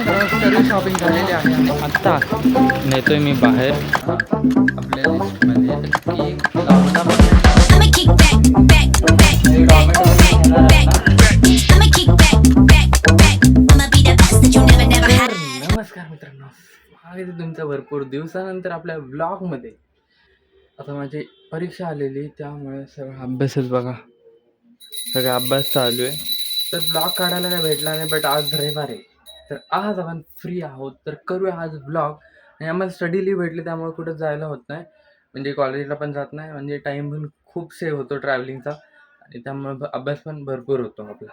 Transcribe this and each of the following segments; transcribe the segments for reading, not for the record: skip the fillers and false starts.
सर्व शॉपिंग झालेली आहे. आत्ता नेतोय मी बाहेर आपल्या लिस्टमध्ये एक गावला नमस्कार मित्रांनो, आहे तुमचं भरपूर दिवसानंतर आपल्या ब्लॉगमध्ये. आता माझी परीक्षा आलेली त्यामुळे सगळा अभ्यासच बघा, सगळा अभ्यास चालू आहे. तर ब्लॉग काढायला काय भेटला नाही, बट आज रविवार आहे तर आज आपण फ्री आहोत तर करूया आज ब्लॉग. आणि आम्हाला स्टडी लीव भेटली त्यामुळे कुठं जायला होत नाही, म्हणजे कॉलेजला पण जात नाही, म्हणजे टाईम पण खूप सेव्ह होतो ट्रॅव्हलिंगचा आणि त्यामुळे अभ्यास पण भरपूर होतो आपला.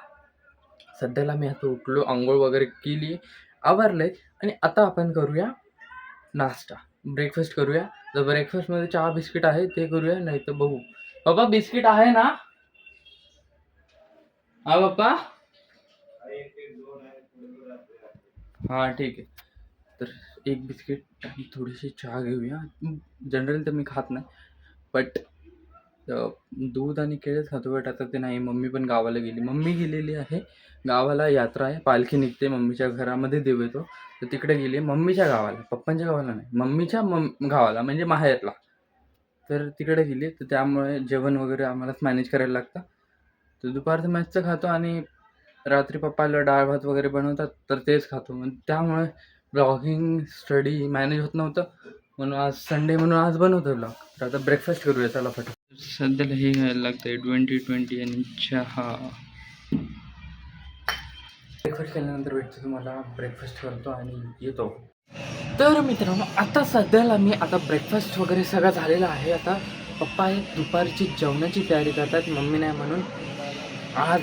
सध्याला मी आता उठलो, आंघोळ वगैरे केली, आवरलंय आणि आता आपण करूया नाश्ता, ब्रेकफास्ट करूया. जर ब्रेकफास्टमध्ये चहा बिस्किट आहे ते करूया, नाही तर बघू. बाबा बिस्किट आहे ना? हा बाप्पा, हां ठीक आहे. तर एक बिस्किट आणि थोडीशी चहा घेऊया. जनरली तर मी खात नाही, बट दूध आणि केळच खातो. बट आता ते नाही, मम्मी पण गावाला गेली. मम्मी गेलेली आहे गावाला, यात्रा आहे, पालखी निघते, मम्मीच्या घरामध्ये देव येतो, तर तिकडे गेली मम्मीच्या गावाला, पप्पांच्या गावाला नाही, मम्मीच्या गावाला म्हणजे माहेरला. तर तिकडे गेली, तर त्यामुळे जेवण वगैरे आम्हालाच मॅनेज करायला लागतं. तर दुपारचं मॅचचं खातो आणि रात्री पप्पाला डाळ भात वगैरे बनवतात तर तेच खातो. मग त्यामुळे ब्लॉगिंग स्टडी मॅनेज होत नव्हतं, म्हणून आज संडे म्हणून आज बनवतो ब्लॉग. तर आता ब्रेकफास्ट करूया, चला फटाफट. सध्याला हे घ्यायला लागतं 20-20 आणि चहा. ब्रेकफास्ट केल्यानंतर भेटतो तुम्हाला, ब्रेकफास्ट करतो आणि येतो. तर मित्रांनो, आता सध्याला मी आता ब्रेकफास्ट वगैरे सगळं झालेलं आहे. आता पप्पा एक दुपारची जेवणाची तयारी करतात, मम्मी नाही म्हणून. आज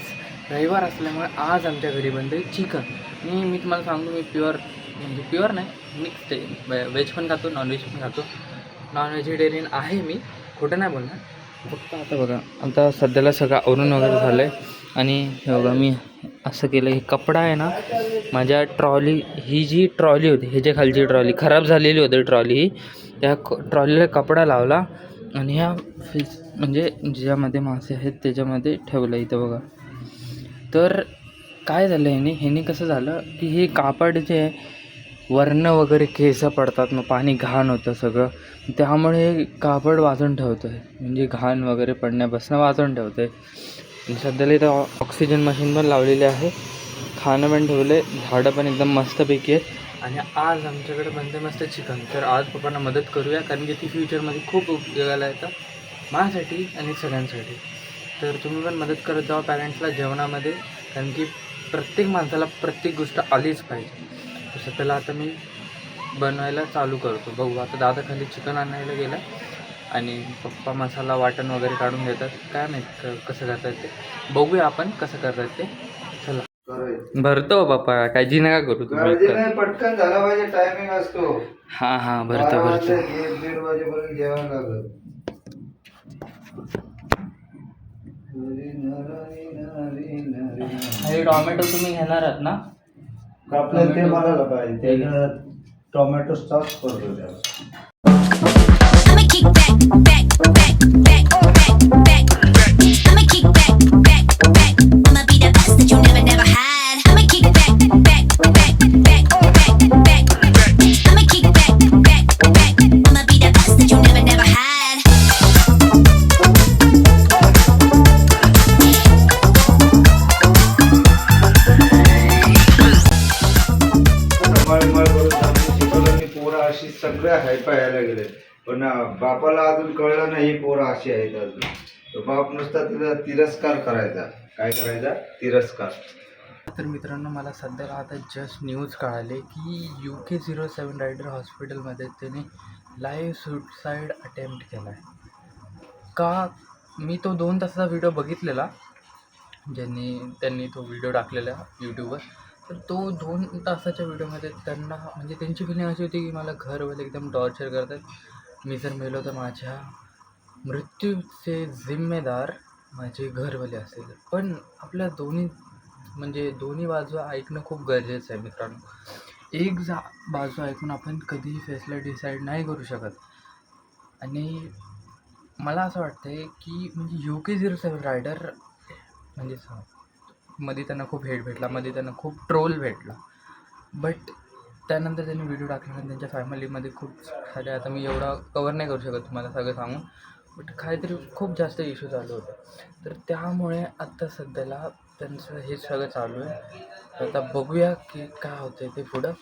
रविवार असल्यामुळे आज आमच्या घरी बनते चिकन. मी तुम्हाला सांगतो, मी प्युअर म्हणजे प्युअर नाही, मिक्स आहे. व्हेज पण खातो, नॉनव्हेज पण खातो. नॉन व्हेजिटेरियन आहे मी, खोटं नाही बोलणार. फक्त आता बघा, आता सध्याला सगळं आवरून वगैरे झालं आहे आणि हे बघा मी असं केलं. हे कपडा आहे ना, माझ्या ट्रॉली, ही जी ट्रॉली होती, ह्याच्या खालची ट्रॉली खराब झालेली होती ट्रॉली ही, त्या ट्रॉलीला कपडा लावला आणि ह्या म्हणजे ज्यामध्ये मासे आहेत त्याच्यामध्ये ठेवलं इथं बघा. तर काय झालं, ह्याने कसं झालं की हे कापड जे आहे वरनं वगैरे केस पडतात, मग पाणी घाण होतं सगळं, त्यामुळे कापड वाचून ठेवतं आहे, म्हणजे घाण वगैरे पडण्यापासून वाचून ठेवतं आहे. सध्याला इथं ऑक्सिजन मशीन पण लावलेली आहे, खाणं पण ठेवलं आहे, झाडं पण एकदम मस्तपैकी आहेत. आणि आज आमच्याकडे बनते मस्त चिकन. तर आज पप्पांना मदत करूया, कारण की ती फ्युचरमध्ये खूप उपयोगाला येतं माझ्यासाठी आणि सगळ्यांसाठी. तर तुम्ही पण मदत करत जावा पॅरेंट्सला जेवणामध्ये, कारण की प्रत्येक माणसाला प्रत्येक गोष्ट आलीच पाहिजे. तसं त्याला आता मी बनवायला चालू करतो. बघू, आता दादा खाली चिकन आणायला गेला आणि पप्पा मसाला वाटण वगैरे काढून देतात. काय माहीत कसं करतात ते, बघूया आपण कसं करतात ते. चला भरतो बाप्पा, काळजी नका करू तुम्ही. पटकन झाला पाहिजे, टायमिंग असतो. हां भरतो. 1-1:30 वाजेपर्यंत जेवण लागत. हे टॉमॅटो तुम्ही घेणार आहात ना? आपल्याला ते बघायला पाहिजे, त्याला टोमॅटो सॉस करतो त्याला. सगळ्या हायफाय यायला गेले, पण बापाला अजून कळलं नाही ही पोरं अशी आहेत अजून. तर बाप नुसता तिला तिरस्कार करायचा. काय करायचा? तिरस्कार. तर मित्रांनो, मला सध्याला आता जस्ट न्यूज कळाली की UK07 रायडर हॉस्पिटलमध्ये त्याने लाईव्ह सुसाईड अटेम्प्ट केला आहे. का, मी तो 2 तासाचा व्हिडिओ बघितलेला, त्यांनी तो व्हिडिओ टाकलेला यूट्यूबवर. तर तो 2 तासाच्या व्हिडिओमध्ये त्यांना म्हणजे त्यांची फिलिंग अशी होती की मला घरवाले एकदम टॉर्चर करतात, मी जर मेलो तर माझ्या मृत्यूचे जिम्मेदार माझे घरवाले असेल. पण आपल्या दोन्ही बाजू ऐकणं खूप गरजेचं आहे मित्रांनो. एक बाजू ऐकून आपण कधीही फैसला डिसाईड नाही करू शकत. आणि मला असं वाटतं आहे की म्हणजे UK07 रायडर म्हणजे मध्ये त्यांना खूप हेट भेटला, मध्ये त्यांना खूप ट्रोल भेटला. बट त्यानंतर त्यांनी व्हिडिओ टाकल्यानंतर त्यांच्या फॅमिलीमध्ये खूप सारे, आता मी एवढा कवर नाही करू शकत तुम्हाला सगळं सांगून, बट काहीतरी खूप जास्त इश्यू चालू होते. तर त्यामुळे आत्ता सध्याला त्यांचं हे सगळं चालू आहे. तर आता बघूया की काय होतं ते पुढं.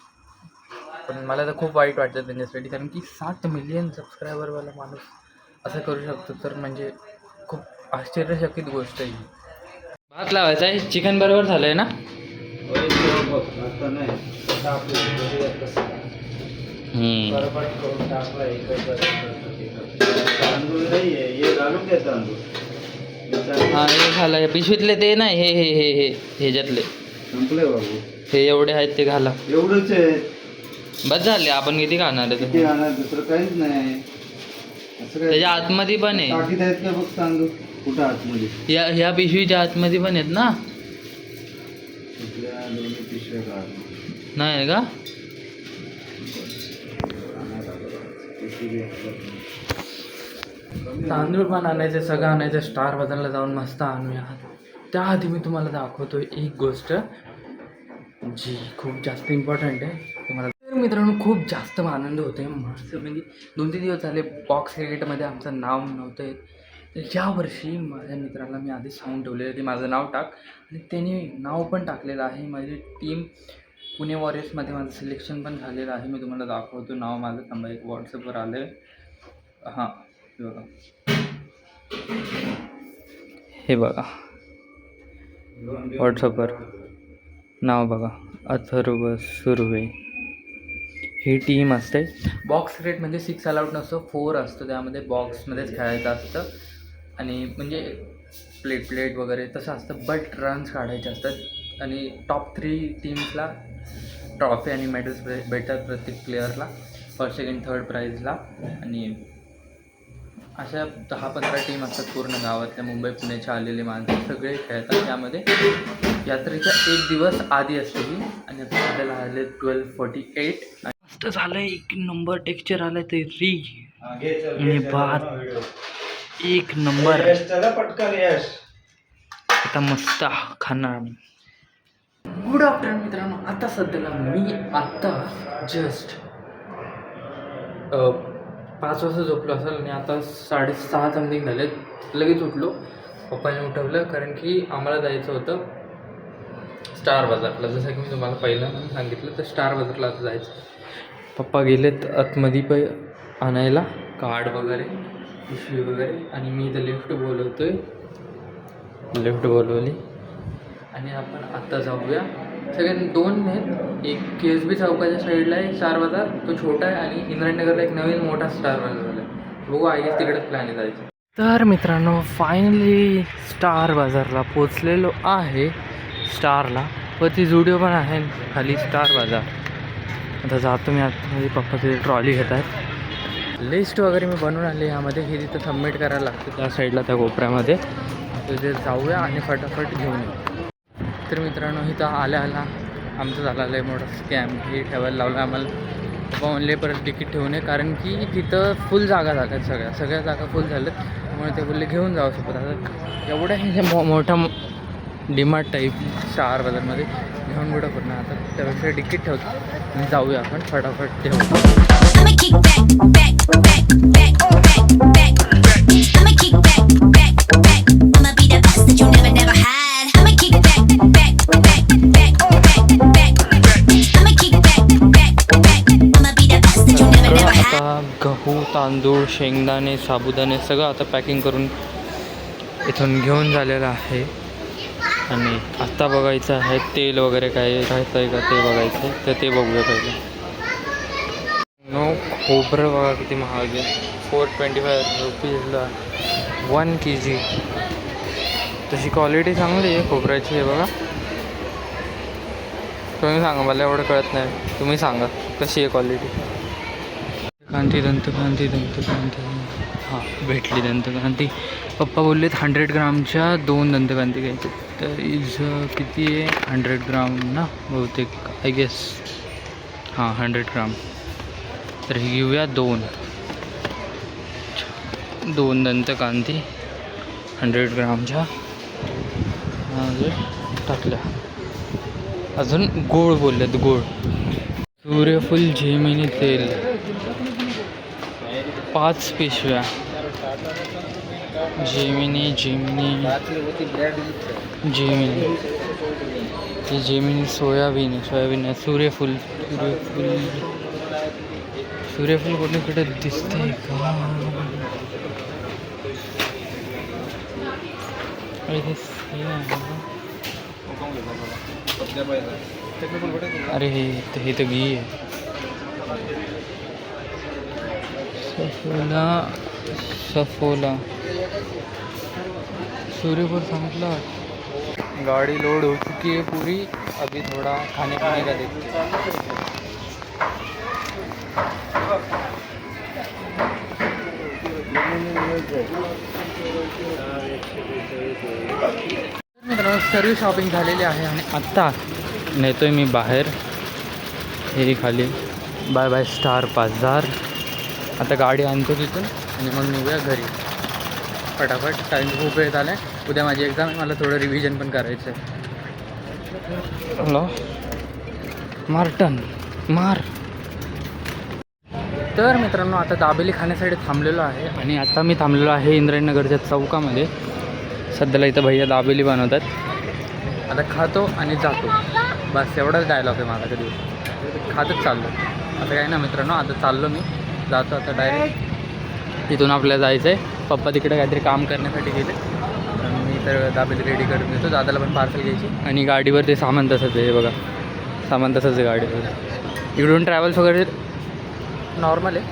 पण मला तर खूप वाईट वाटतं त्यांच्यासाठी, कारण की 7 मिलियन सबस्क्रायबरवाला माणूस असं करू शकतो, तर म्हणजे खूप आश्चर्यचकित गोष्ट आहे ही. भात लावायचा आहे, चिकन बरोबर झालं आहे ना? आता नाही तांदूळ नाही आहे, हे घालून घ्या तांदूळ. हां हे झालं आहे पिशवीतले ते नाही, हे हे हे हे ह्याच्यातले संपले बाबू, हे एवढे आहेत ते घाला. एवढंच आहे. बस झाले, आपण किती खाणार आहे किती ते? आणा, दुसरं काहीच नाही. असं काय त्याच्या आतमध्ये पण आहे, टाकीत आहेत का बघ तांदूळ, कुठं आतमध्ये? ह्या पिशवीच्या आतमध्ये पण आहेत ना? कुठल्या दोन्ही पिशव्या काढ. नाही आहे का? तांदूळ पण आणायचे, सगळं आणायचं, स्टार बाजारला जाऊन मस्त आणूया. त्याआधी मी तुम्हाला दाखवतो एक गोष्ट जी खूप जास्त इम्पॉर्टंट आहे तुम्हाला. तर मित्रांनो खूप जास्त आनंद होतो आहे, मस्त म्हणजे 2-3 दिवस झाले बॉक्स क्रिकेटमध्ये आमचं नाव नव्हतं येत. तर यावर्षी माझ्या मित्राला मी आधीच सांगून ठेवलेलं की माझं नाव टाक, आणि त्याने नाव पण टाकलेलं आहे. माझी टीम पुणे वॉरियर्समध्ये माझं सिलेक्शन पण झालेलं आहे. मी तुम्हाला दाखवतो नाव माझं, थांबा एक व्हॉट्सअपवर आलं आहे. हां हे बघा, हे बघा व्हॉट्सअपवर नाव बघा, अथर्व सुर्वे. ही टीम असते. बॉक्स क्रिकेट म्हणजे 6 अलाउड नसतो, 4 असतं, त्यामध्ये बॉक्समध्येच खेळायचं असतं. आणि म्हणजे प्लेट वगैरे तसं असतं, बट रन्स काढायचे असतात. आणि टॉप 3 टीम्सला ट्रॉफी आणि मेडल्स भेटतात प्रत्येक प्लेअरला, फर्स्ट सेकंड थर्ड प्राईजला. आणि अशा 10-15 टीम असतात पूर्ण गावातल्या, मुंबई पुण्याच्या आलेले माणसं सगळे खेळतात. त्यामध्ये यात्रेच्या 1 दिवस आधी असते ही. आणि आता सध्याला आले 12:48. मस्त झालं आहे, 1 नंबर टेक्स्चर आलं ते री आणि भात 1 नंबर. चला पटकन यश, आता मस्त खाणार. गुड आफ्टरनून मित्रांनो. आता सध्याला मी आत्ता जस्ट 5 वाजता झोपलो असेल, आणि आता 6:30 समथिंग झाले. लगेच उठलो, पप्पाने उठवलं, कारण की आम्हाला जायचं होतं स्टार बाजारला. जसं की मी तुम्हाला पहिलं सांगितलं, तर स्टार बाजारला आता जायचं. पप्पा गेलेत आतमध्ये आणायला कार्ड वगैरे, पिशवी वगैरे, आणि मी इथं लिफ्ट बोलवतो आहे, लिफ्ट बोलवली. आणि आपण आत्ता जाऊया. सगळ्यांनी 2 आहेत, एक KSB चौकाच्या साईडला आहे स्टार बाजार, तो छोटा आहे, आणि इंद्रायणनगरला एक नवीन मोठा स्टार बाजार झाला आहे. बघू, आई तिकडेच प्लॅन आहे जायचं. तर मित्रांनो फायनली स्टार बाजारला पोचलेलो आहे. स्टारला वरती जुडिओ पण आहे, खाली स्टार बाजार. आता जातो मी आतमध्ये, पप्पा तिथे ट्रॉली घेत आहेत. लिस्ट वगैरे मी बनवून आली यामध्ये, हे तिथं सबमिट करायला लागतं त्या साईडला, त्या कोपऱ्यामध्ये. तिथे जाऊया आणि फटाफट घेऊन येऊ. तर मित्रांनो इथं आल्या आमचं झालं आहे मोठा स्कॅम. हे ठेवायला लावलं आम्हाला. पप्पा म्हणले परत तिकीट ठेवू नये, कारण की तिथं फुल जागा झाल्यात, सगळ्या जागा फुल झाल्यात. त्यामुळे ते बोलले घेऊन जावं सोबत. आता एवढ्या हे मोठा डीमार्ट टाईप स्टार बाजारमध्ये घेऊन कुठं पूर्ण, आता त्यापेक्षा तिकीट ठेवतो आणि जाऊया आपण फटाफट ठेवू. आता गहू, तांदूळ, शेंगदाणे, साबुदाणे सगळं आता पॅकिंग करून इथून घेऊन झालेलं आहे. आणि आत्ता बघायचं आहे तेल वगैरे काय घ्यायचं आहे का ते बघायचं आहे, तर ते बघूया पहिलं. खोबरं बघा किती महाग आहे, 425 रुपीजला 1 kg. तशी क्वालिटी चांगली आहे खोबऱ्याची. आहे बघा, तुम्ही सांगा, मला एवढं कळत नाही, तुम्ही सांगा कशी आहे क्वालिटी. दंतकांती हां भेटली दंतकांती. पप्पा बोललेत 100 ग्रामच्या 2 दंतकांती घ्यायचे. तर इज किती आहे, 100 ग्राम ना बहुतेक, आय गेस. हां 100 ग्राम. तर ही घेऊया 2 दंतकांती 100 ग्रामच्या. टाकल्या. अजून गोळ बोललेत, गोळ सूर्यफूल जेमिनी तेल 5 पिशव्या. जेमिनी जेमिनी ही जेमिनी सोयाबीन आहे. सूर्यफूल कोणीकडे दिसते का? अरे हे तर घी आहे. सफोला सूर्यफूल संपला. गाड़ी लोड हो चुकी है पूरी. अभी थोड़ा खाने पीने का देखते हैं. मित्रांनो सर्व शॉपिंग झालेली आहे आणि आत्ता नेतोय मी बाहेर. हे खाली बाय बाय स्टार बाजार. आता गाडी आणतो तिथून आणि मग निघूया घरी फटाफट. टाईम खूप वेळ झाला आहे. उद्या माझी एक्झाम आहे. मला थोडं रिव्हिजन पण करायचं आहे. हॅलो मार्टन मार. तर मित्रांनो आता दाबेली खाण्यासाठी थांबलेलो आहे आणि आता मी थांबलेलो आहे इंद्रायणनगरच्या चौकामध्ये. सध्याला इथं भैया दाबेली बनवतात. आता खातो आणि जातो. बस एवढाच डायलॉग आहे माझा. कधी खातच चाललो. आता काय ना मित्रांनो आता चाललो मी. जातो आता डायरेक्ट. तिथून आपल्याला जायचं आहे. पप्पा तिकडे काहीतरी काम करण्यासाठी गेले. मी तर दाबेली रेडी करून देतो. दादाला पण पार्सल घ्यायची. आणि गाडीवर ते सामान तसंच आहे. बघा सामान तसंच आहे गाडीवर. इकडून ट्रॅव्हल्स वगैरे नॉर्मल आहे.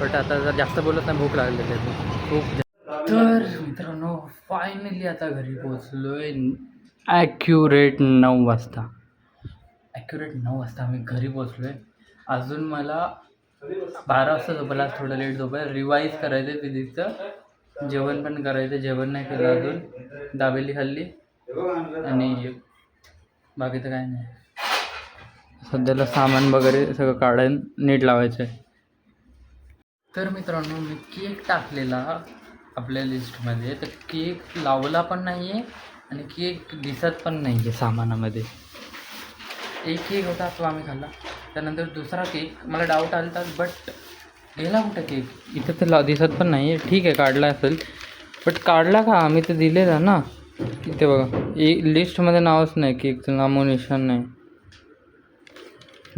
बट आता जर जास्त बोलत नाही भूक लागलेली आहे खूप. तर मित्रांनो फायनली आता घरी पोचलो आहे. ॲक्युरेट 9 वाजता. ॲक्युरेट 9 वाजता आम्ही घरी पोचलो आहे. अजून मला 12 वाजता झोपायला. थोडं लेट झोपायला. रिवाईज करायचं आहे फिजिक्सचं. जेवण पण करायचं. जेवण नाही केलं अजून. दाबेली खाल्ली आणि बाकी तर काय नाही. सध्याला सामान वगैरे सगळं काढायला नीट लावायचं आहे. तर मित्रांनो मी केक टाकलेला आपल्या लिस्टमध्ये. तर केक लावला पण नाही आहे आणि केक दिसत पण नाही आहे सामानामध्ये. एक केक होता तो आम्ही खाल्ला. त्यानंतर दुसरा केक मला डाऊट आला बट गेला कुठं केक. इथं तर दिसत पण नाही आहे. ठीक आहे काढला असेल बट काढला का? आम्ही तर दिलेला ना. इथे बघा लिस्टमध्ये नावच नाही. केकचं नामो निशाण नाही.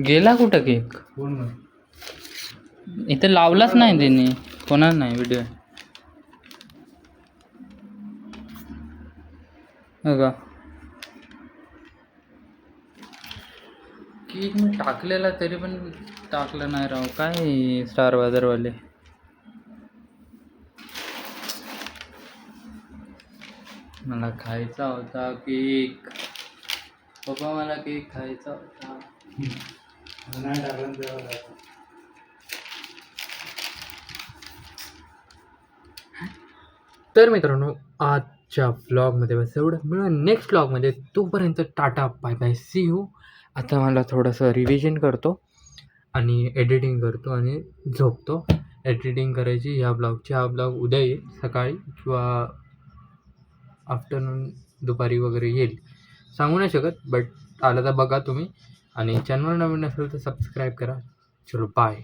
गेला कुठं केक? इथं लावलाच नाही त्यांनी. कोणाला नाही व्हिडिओ बघा. केक मी टाकलेला तरी पण टाकलं नाही राव. काय स्टार बाजारवाले. मला खायचा होता केक. पप्पा मला केक खायचा होता. नाही टाकलं. तर मित्रांनो आजच्या व्लॉगमध्ये बस एवढं. मिळूया नेक्स्ट व्लॉगमध्ये. तोपर्यंत tata bye bye see you. आता मला थोडंसं रिव्हिजन करतो आणि एडिटिंग करतो आणि झोपतो. एडिटिंग करायची ह्या ब्लॉगची. हा ब्लॉग उद्या येईल सकाळी किंवा आफ्टरनून दुपारी वगैरे येईल. सांगू नाही शकत बट आलं तर बघा तुम्ही. आणि चॅनल नवीन असेल तर सबस्क्राईब करा. चलो बाय.